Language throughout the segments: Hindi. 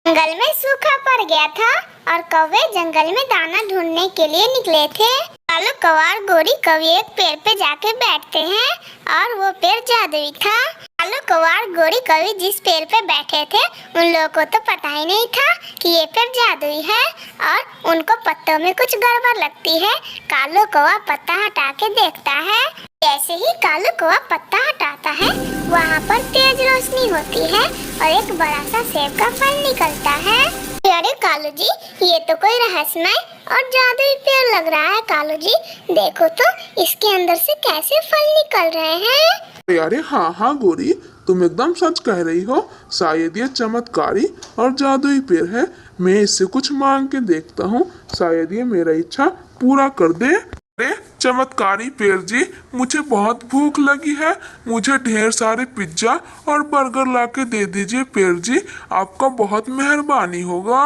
जंगल में सूखा पड़ गया था और कौवे जंगल में दाना ढूंढने के लिए निकले थे। कालू कौवा और गोरी कौवी एक पेड़ पे जाके बैठते हैं और वो पेड़ जादुई था। कालू कौवा और गोरी कौवी जिस पेड़ पे बैठे थे उन लोगों को तो पता ही नहीं था कि ये पेड़ जादुई है और उनको पत्तों में कुछ गड़बड़ लगती है। कालू कौवा पत्ता हटा के देखता है। जैसे ही कालू कौवा पत्ता हटाता है वहाँ पर तेज रोशनी होती है और एक बड़ा सा सेब का फल निकलता है। अरे कालू जी, ये तो कोई रहस्यमय और जादुई पेड़ लग रहा है। कालू जी देखो तो इसके अंदर से कैसे फल निकल रहे हैं। अरे हाँ हाँ गोरी, तुम एकदम सच कह रही हो। शायद ये चमत्कारी और जादुई पेड़ है। मैं इससे कुछ मांग के देखता हूँ, शायद ये मेरा इच्छा पूरा कर दे। अरे चमत्कारी पेड़ जी, मुझे बहुत भूख लगी है। मुझे ढेर सारे पिज्जा और बर्गर ला के दे दीजिए पेड़ जी, आपका बहुत मेहरबानी होगा।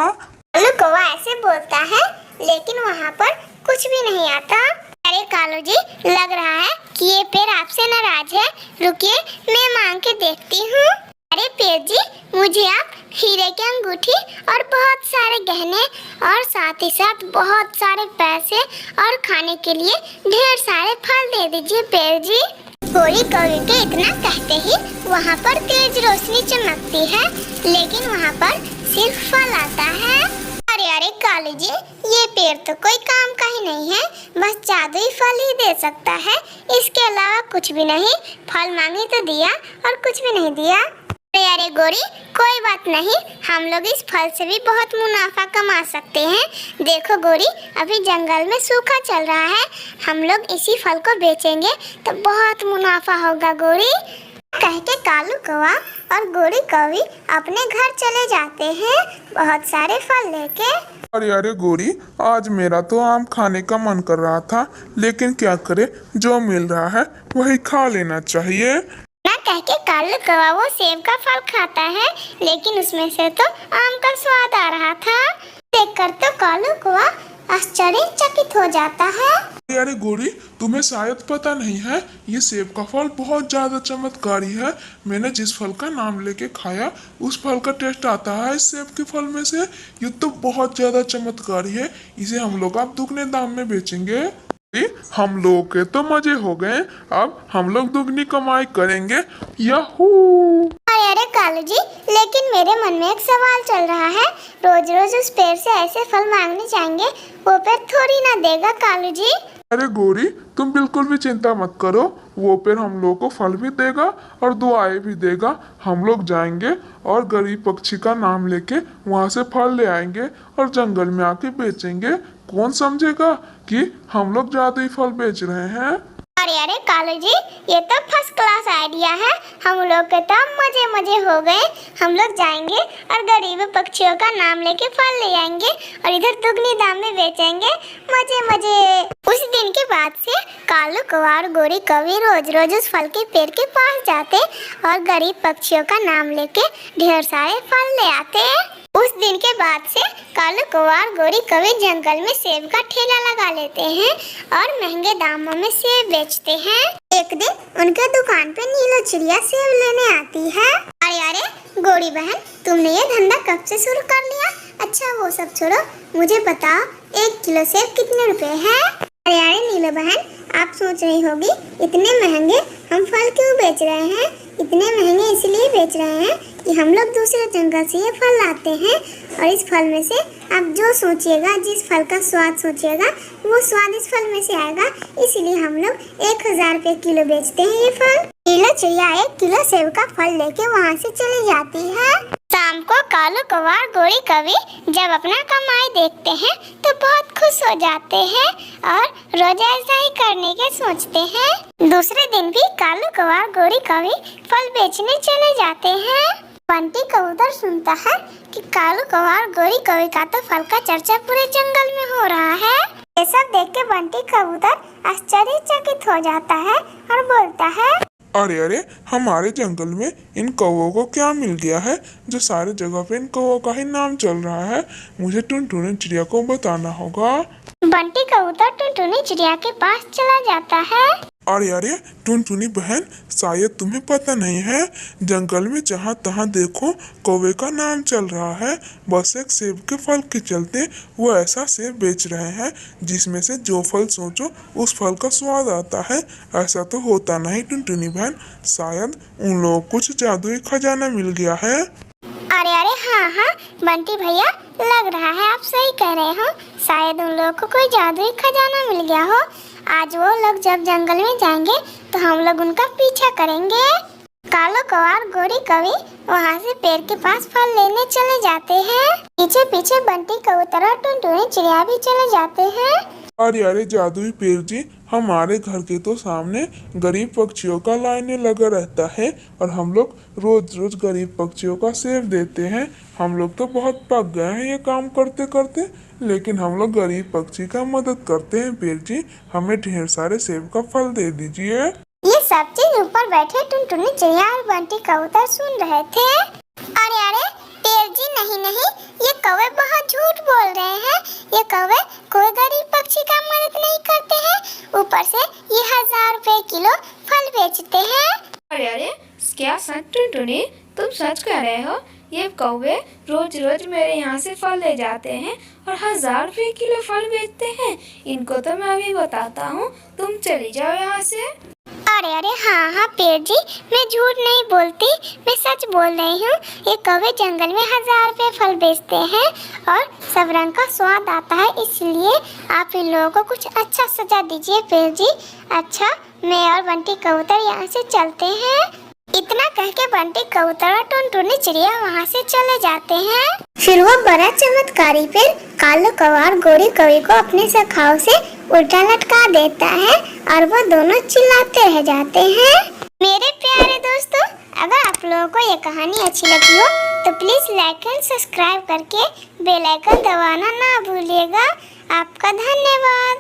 कालू कौवा ऐसे बोलता है लेकिन वहाँ पर कुछ भी नहीं आता। अरे कालू जी, लग रहा है कि ये पेड़ आपसे नाराज है। रुकिए, मैं मांग के देखती हूँ। अरे पेड़ जी, मुझे आप हीरे की अंगूठी और बहुत सारे गहने और साथ ही साथ बहुत सारे पैसे और खाने के लिए ढेर सारे फल दे दीजिए पेड़ जी। गोरी कौवी के इतना कहते ही वहाँ पर तेज रोशनी चमकती है लेकिन वहाँ पर सिर्फ फल आता है। अरे अरे कालू जी, ये पेड़ तो कोई काम का ही नहीं है, बस जादुई फल ही दे सकता है, इसके अलावा कुछ भी नहीं। फल मांगे तो दिया और कुछ भी नहीं दिया। अरे अरे गोरी, कोई बात नहीं, हम लोग इस फल से भी बहुत मुनाफा कमा सकते हैं। देखो गोरी, अभी जंगल में सूखा चल रहा है, हम लोग इसी फल को बेचेंगे तो बहुत मुनाफा होगा गोरी। कह के कालू कौवा और गोरी कौवी अपने घर चले जाते हैं बहुत सारे फल लेके। अरे अरे गोरी, आज मेरा तो आम खाने का मन कर रहा था, लेकिन क्या करे, जो मिल रहा है वही खा लेना चाहिए। ना कह के कालू कौवा वो सेब का फल खाता है लेकिन उसमें से तो आम का स्वाद आ रहा था। देखकर तो कालू कौवा आश्चर्यचकित हो जाता है। अरे गोरी, तुम्हें शायद पता नहीं है, ये सेब का फल बहुत ज्यादा चमत्कारी है। मैंने जिस फल का नाम लेके खाया उस फल का टेस्ट आता है इस सेब के फल में से। ये तो बहुत ज्यादा चमत्कारी है, इसे हम लोग अब दुगने दाम में बेचेंगे। हम लोगों के तो मजे हो गए, अब हम लोग दुगनी कमाई करेंगे। याहू! अरे कालू जी, लेकिन मेरे मन में एक सवाल चल रहा है, रोज रोज उस पेड़ से ऐसे फल मांगने जाएंगे, वो पेड़ थोड़ी ना देगा कालू जी। अरे गोरी, तुम बिल्कुल भी चिंता मत करो, वो पेड़ हम लोग को फल भी देगा और दुआएं भी देगा। हम लोग जाएंगे और गरीब पक्षी का नाम लेके वहाँ से फल ले आएंगे और जंगल में आके बेचेंगे। कौन समझेगा कि हम लोग जादुई फल बेच रहे हैं। अरे अरे कालू जी, ये तो फर्स्ट क्लास आइडिया है, हम लोग के तो मजे मजे हो गए। हम लोग जाएंगे और गरीब पक्षियों का नाम लेके फल ले आएंगे और इधर दुगनी दाम में बेचेंगे। मजे मजे। उस दिन के बाद से कालू कौवा और गोरी कौवी रोज रोज उस फल के पेड़ के पास जाते और गरीब पक्षियों का नाम लेके ढेर सारे फल ले आते। उस दिन के बाद से कालू कौवा और गोरी कौवी जंगल में सेब का ठेला लगा लेते हैं और महंगे दामों में सेब बेचते हैं। एक दिन उनके दुकान पे नीलो चिड़िया सेब लेने आती है। अरे अरे गोरी बहन, तुमने ये धंधा कब से शुरू कर लिया? अच्छा वो सब छोड़ो, मुझे बताओ 1 किलो सेब कितने रुपए है? अरे अरे नीलो बहन, आप सोच रही होगी इतने महंगे हम फल क्यों बेच रहे हैं? इतने महंगे इसलिए बेच रहे हैं कि हम लोग दूसरे जंगल से ये फल लाते हैं और इस फल में से आप जो सोचिएगा, जिस फल का स्वाद सोचिएगा वो स्वाद इस फल में से आएगा, इसलिए हम लोग 1000 रुपए किलो बेचते हैं ये फल। नीलो चिड़िया 1 किलो सेब का फल लेके वहाँ से चली जाती है। शाम को कालू कौवा और गोरी कौवी जब अपना कमाई देखते हैं तो बहुत खुश हो जाते हैं और रोज ऐसा ही करने के सोचते हैं। दूसरे दिन भी कालू कौवा और गोरी कौवी फल बेचने चले जाते हैं। बंटी कबूतर सुनता है कि कालू कौवा और गोरी कौवी का तो फल का चर्चा पूरे जंगल में हो रहा है। ये सब देख के बंटी कबूतर आश्चर्यचकित हो जाता है और बोलता है, अरे अरे, हमारे जंगल में इन कौवों को क्या मिल गया है जो सारे जगह पे इन कौवों का ही नाम चल रहा है? मुझे टुनटुनी चिड़िया को बताना होगा। बंटी कबूतर टुनटुनी चिड़िया के पास चला जाता है। अरे टुनटुनी बहन, शायद तुम्हें पता नहीं है, जंगल में जहाँ तहाँ देखो कौवे का नाम चल रहा है। बस एक सेब के फल के चलते वो ऐसा सेब बेच रहे हैं जिसमें से जो फल सोचो उस फल का स्वाद आता है। ऐसा तो होता नहीं टुनटुनी बहन, शायद उन लोगों को कुछ जादुई खजाना मिल गया है। अरे अरे हाँ बंटी भैया, लग रहा है आप सही कह रहे हो। शायद उन लोगों को कोई जादुई खजाना मिल गया हो। आज वो लोग जब जंगल में जाएंगे तो हम लोग उनका पीछा करेंगे। कालो कौवा गोरी कवि वहाँ से पेड़ के पास फल लेने चले जाते हैं। पीछे पीछे बंटी कबूतर और टुनटुनी चिड़िया भी चले जाते हैं। अरे जादुई पेड़ जी, हमारे घर के तो सामने गरीब पक्षियों का लाइने लगा रहता है और हम लोग रोज रोज गरीब पक्षियों का सेब देते हैं। हम लोग तो बहुत पक गए हैं ये काम करते करते, लेकिन हम लोग गरीब पक्षी का मदद करते हैं। पेड़ जी, हमें ढेर सारे सेब का फल दे दीजिए। ये सब चीज ऊपर बैठे टुनटुनी चिड़िया और बंटी कबूतर सुन रहे थे। अरे पेड़ जी, नहीं, ये कौवे बहुत झूठ बोल रहे हैं। ये कौवे कोई गरीब पक्षी का मदद नहीं करते हैं, ऊपर से ये 1000 रुपए किलो फल बेचते हैं। अरे क्या सच टुनटुनी, तुम सच कह रहे हो? ये कौवे रोज रोज मेरे यहाँ से फल ले जाते हैं और 1000 रुपए किलो फल बेचते हैं। इनको तो मैं अभी बताता हूँ, तुम चली जाओ यहाँ से। अरे हाँ पेड़ जी, मैं झूठ नहीं बोलती, मैं सच बोल रही हूँ। ये कौवे जंगल में 1000 रुपए फल बेचते हैं और सब रंग का स्वाद आता है, इसलिए आप इन लोगों को कुछ अच्छा सजा दीजिए पेड़ जी। अच्छा, मैं और बंटी कबूतर यहाँ से चलते हैं। इतना कह के बंटी कबूतर और टुनटुनी चिड़िया वहाँ से चले जाते हैं। फिर वो बड़ा चमत्कारी पेड़ कालो कौवा और गोरी कवि को अपने शाखाओं से उल्टा लटका देता है और वो दोनों चिल्लाते रह जाते हैं। मेरे प्यारे दोस्तों, अगर आप लोगों को ये कहानी अच्छी लगी हो तो प्लीज लाइक एंड सब्सक्राइब करके बेल आइकन दबाना ना भूलिएगा। आपका धन्यवाद।